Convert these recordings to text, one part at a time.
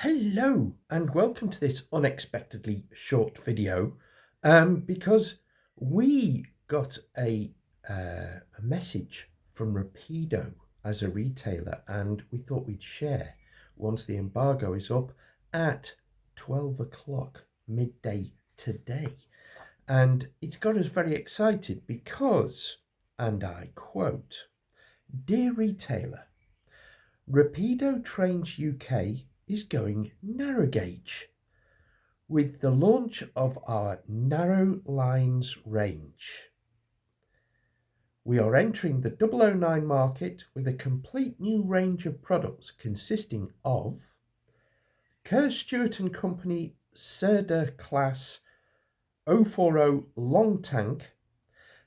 Hello and welcome to this unexpectedly short video because we got a message from Rapido as a retailer, and we thought we'd share once the embargo is up at 12 o'clock midday today. And it's got us very excited because, and I quote, "Dear retailer, Rapido Trains UK is going narrow gauge with the launch of our narrow lines range. We are entering the 009 market with a complete new range of products consisting of Kerr, Stuart and Company Sirdar class 040 long tank.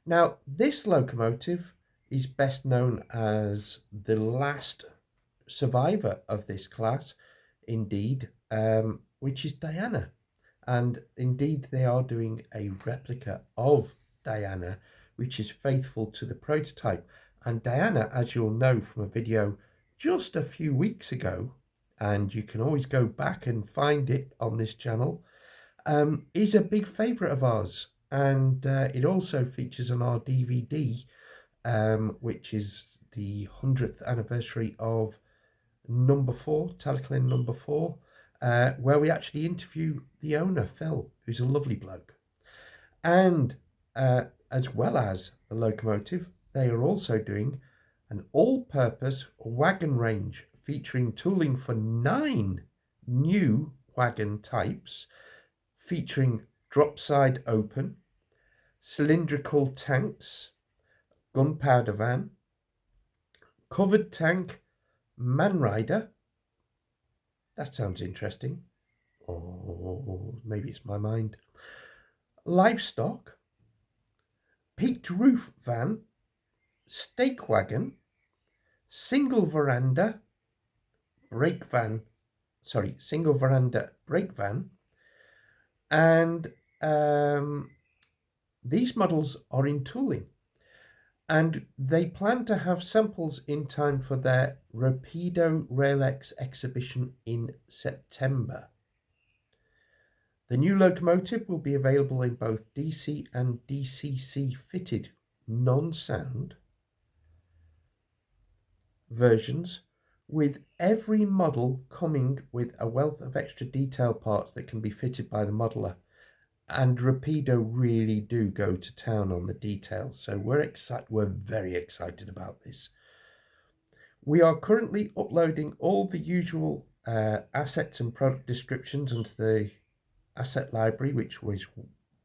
Now, this locomotive is best known as the last survivor of this class, indeed, which is Diana. And indeed, they are doing a replica of Diana, which is faithful to the prototype. And Diana, as you'll know from a video just a few weeks ago, and you can always go back and find it on this channel, is a big favourite of ours. And it also features on our DVD, which is the 100th anniversary of number 4, Teleclin number 4, where we actually interview the owner, Phil, who's a lovely bloke. And as well as the locomotive, they are also doing an all-purpose wagon range featuring tooling for 9 new wagon types, featuring dropside open, cylindrical tanks, gunpowder van, covered tank, manrider. That sounds interesting. Or maybe it's my mind. Livestock, peaked roof van, stake wagon, single-veranda brake van, single-veranda brake van, and these models are in tooling. And they plan to have samples in time for their Rapido Railex exhibition in September. The new locomotive will be available in both DC and DCC Fitted non-sound versions, with every model coming with a wealth of extra detail parts that can be fitted by the modeler. And Rapido really do go to town on the details, so we're very excited about this. We are currently uploading all the usual assets and product descriptions onto the asset library, which we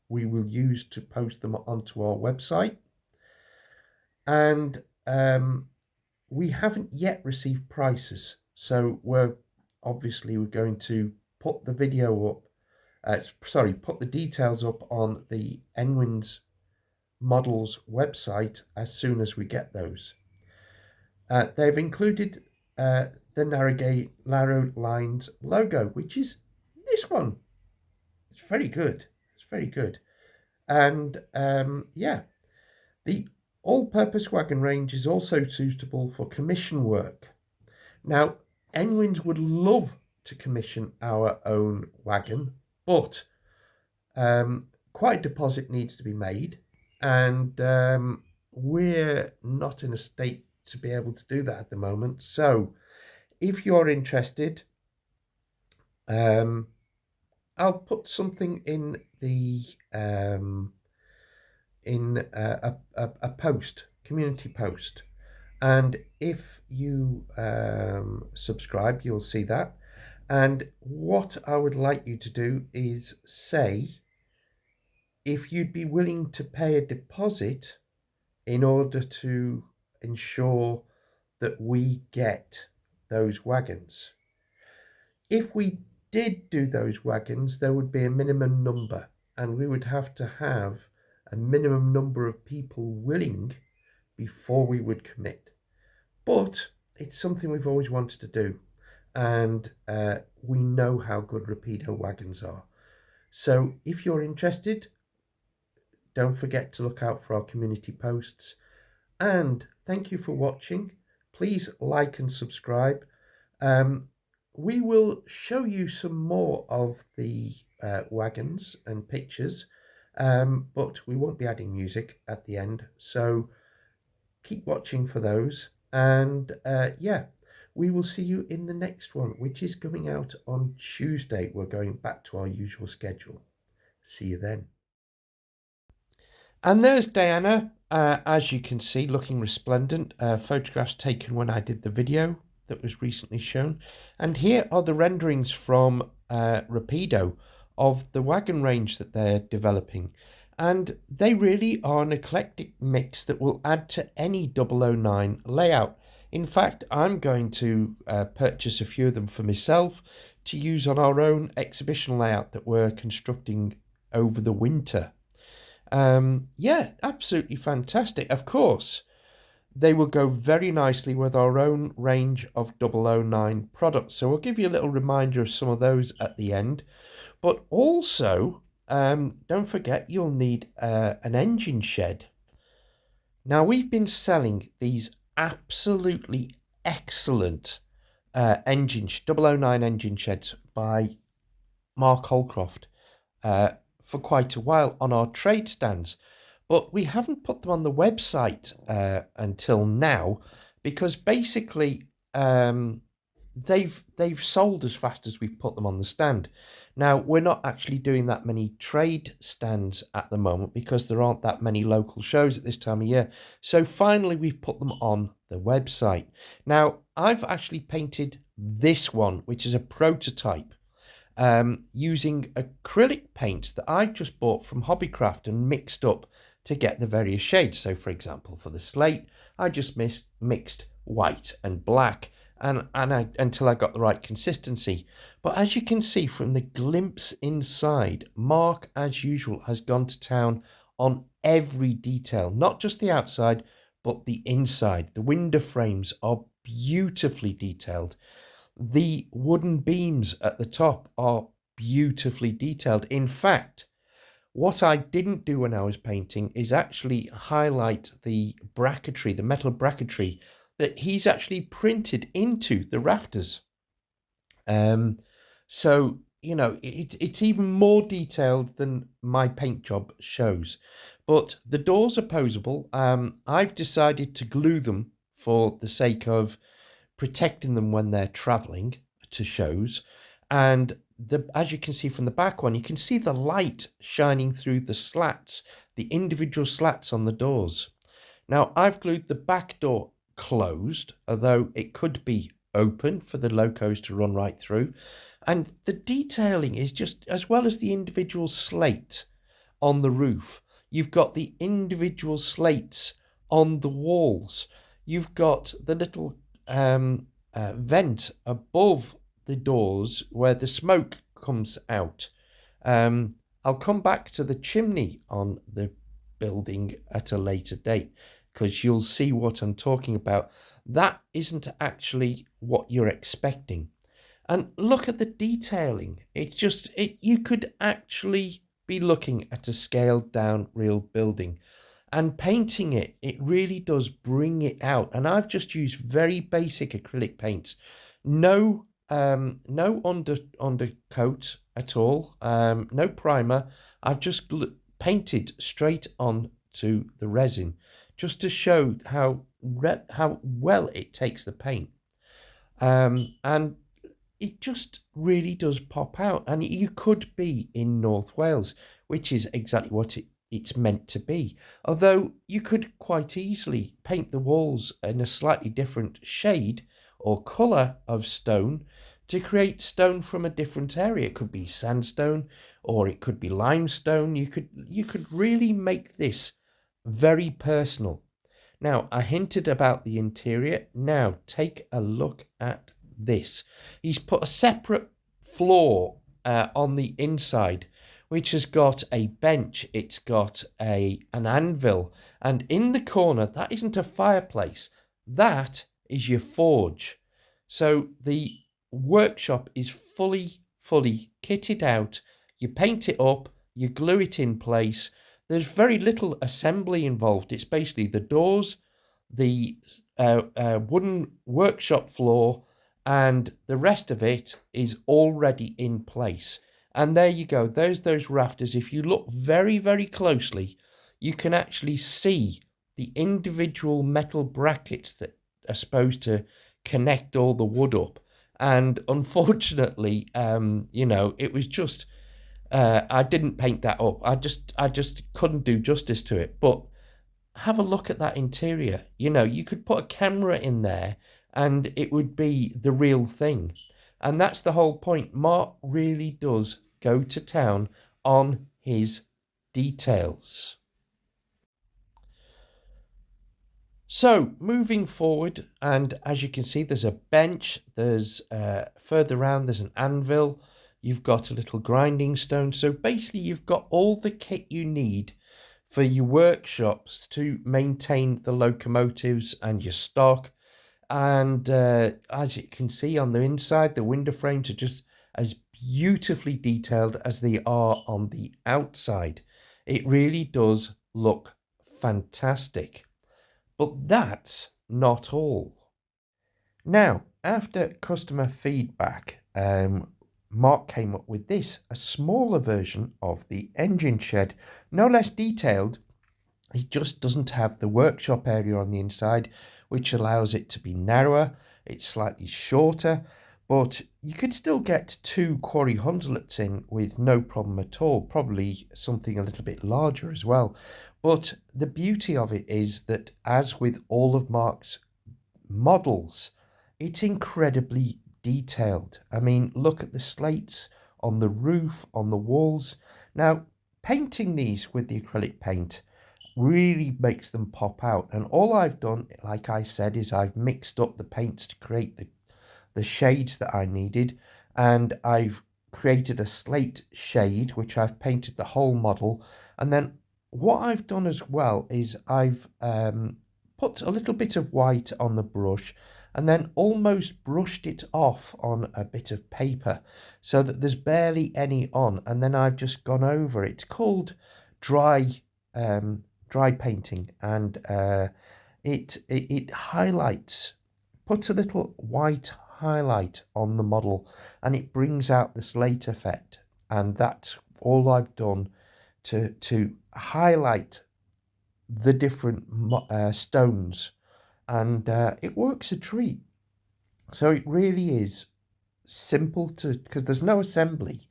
will use to post them onto our website. And we haven't yet received prices, so we're going to put the video up. Put the details up on the Enwins models website as soon as we get those. They've included the narrow lines logo, which is this one. It's very good. It's very good. And the all-purpose wagon range is also suitable for commission work. Now, Enwins would love to commission our own wagon, but quite a deposit needs to be made, and we're not in a state to be able to do that at the moment. So if you're interested, I'll put something in the a post, community post, and if you subscribe, you'll see that. And what I would like you to do is say if you'd be willing to pay a deposit in order to ensure that we get those wagons. If we did do those wagons, there would be a minimum number, and we would have to have a minimum number of people willing before we would commit. But it's something we've always wanted to do. And we know how good Rapido wagons are. So if you're interested, don't forget to look out for our community posts. And thank you for watching. Please like and subscribe. we will show you some more of the wagons and pictures, but we won't be adding music at the end. So keep watching for those. And yeah, we will see you in the next one, which is coming out on Tuesday. We're going back to our usual schedule. See you then. And there's Diana, as you can see, looking resplendent. Photographs taken when I did the video that was recently shown. And here are the renderings from Rapido of the wagon range that they're developing. And they really are an eclectic mix that will add to any 009 layout. In fact, I'm going to purchase a few of them for myself to use on our own exhibition layout that we're constructing over the winter. Yeah, absolutely fantastic. Of course, they will go very nicely with our own range of 009 products. So we'll give you a little reminder of some of those at the end. But also, don't forget, you'll need an engine shed. Now, we've been selling these absolutely excellent 009 engine sheds by Mark Holcroft for quite a while on our trade stands, but we haven't put them on the website until now, because basically they've sold as fast as we've put them on the stand. Now, we're not actually doing that many trade stands at the moment because there aren't that many local shows at this time of year. So finally, we've put them on the website. Now, I've actually painted this one, which is a prototype, using acrylic paints that I just bought from Hobbycraft and mixed up to get the various shades. So, for example, for the slate, I just mixed white and black until I got the right consistency. But as you can see from the glimpse inside, Mark, as usual, has gone to town on every detail, not just the outside, but the inside. The window frames are beautifully detailed. The wooden beams at the top are beautifully detailed. In fact, what I didn't do when I was painting is actually highlight the bracketry, the metal bracketry that he's actually printed into the rafters. So, you know, it's even more detailed than my paint job shows. But the doors are posable. I've decided to glue them for the sake of protecting them when they're traveling to shows. And as you can see from the back one, you can see the light shining through the slats, the individual slats on the doors. Now, I've glued the back door closed, although it could be open for the locos to run right through. And the detailing is just, as well as the individual slate on the roof, you've got the individual slates on the walls. You've got the little vent above the doors where the smoke comes out. I'll come back to the chimney on the building at a later date, because you'll see what I'm talking about. That isn't actually what you're expecting. And look at the detailing. It's just, you could actually be looking at a scaled down real building. And painting it, it really does bring it out. And I've just used very basic acrylic paints. No undercoat at all. No primer. I've just painted straight on to the resin, just to show how well it takes the paint. And it just really does pop out. And you could be in North Wales, which is exactly what it's meant to be. Although you could quite easily paint the walls in a slightly different shade or colour of stone to create stone from a different area. It could be sandstone, or it could be limestone. You could really make this very personal. Now, I hinted about the interior. Now, take a look at this. He's put a separate floor on the inside, which has got a bench. It's got an anvil. And in the corner, that isn't a fireplace. That is your forge. So the workshop is fully kitted out. You paint it up, you glue it in place. There's very little assembly involved. It's basically the doors, the wooden workshop floor, and the rest of it is already in place. And there you go, those rafters. If you look very, very closely, you can actually see the individual metal brackets that are supposed to connect all the wood up. And unfortunately, it was just I didn't paint that up. I just couldn't do justice to it. But have a look at that interior. You could put a camera in there and it would be the real thing. And that's the whole point. Mark really does go to town on his details. So moving forward, and as you can see, there's a bench, there's further around, there's an anvil, you've got a little grinding stone. So basically you've got all the kit you need for your workshops to maintain the locomotives and your stock. And as you can see on the inside, the window frames are just as beautifully detailed as they are on the outside. It really does look fantastic. But that's not all. Now, after customer feedback, Mark came up with this, a smaller version of the engine shed, no less detailed. It just doesn't have the workshop area on the inside, which allows it to be narrower. It's slightly shorter, but you could still get 2 quarry hundredths in with no problem at all, probably something a little bit larger as well. But the beauty of it is that, as with all of Mark's models, it's incredibly detailed. I mean, look at the slates on the roof, on the walls. Now, painting these with the acrylic paint really makes them pop out. And all I've done, like I said, is I've mixed up the paints to create the shades that I needed. And I've created a slate shade, which I've painted the whole model. And then what I've done as well is I've put a little bit of white on the brush and then almost brushed it off on a bit of paper so that there's barely any on, and then I've just gone over it. It's called dry painting, and it highlights, puts a little white highlight on the model, and it brings out the slate effect. And that's all I've done to highlight the different stones, and it works a treat. So it really is simple because there's no assembly.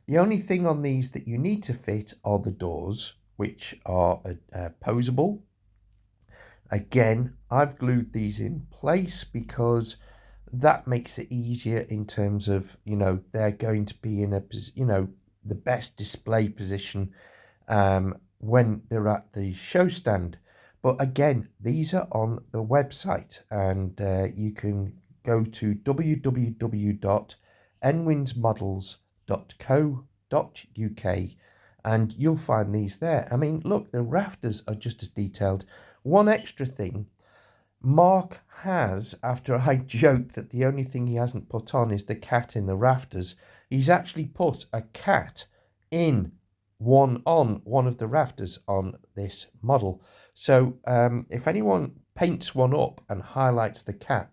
The only thing on these that you need to fit are the doors, which are posable. Again, I've glued these in place because that makes it easier in terms of, they're going to be in the best display position when they're at the show stand. But again, these are on the website, and you can go to www.enwinsmodels.co.uk and you'll find these there. I mean, look, the rafters are just as detailed. One extra thing Mark has, after I joked that the only thing he hasn't put on is the cat in the rafters, he's actually put a cat on one of the rafters on this model. So if anyone paints one up and highlights the cat,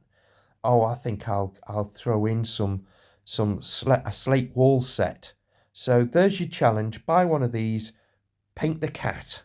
I think I'll throw in a slate wall set. So there's your challenge. Buy one of these, paint the cat.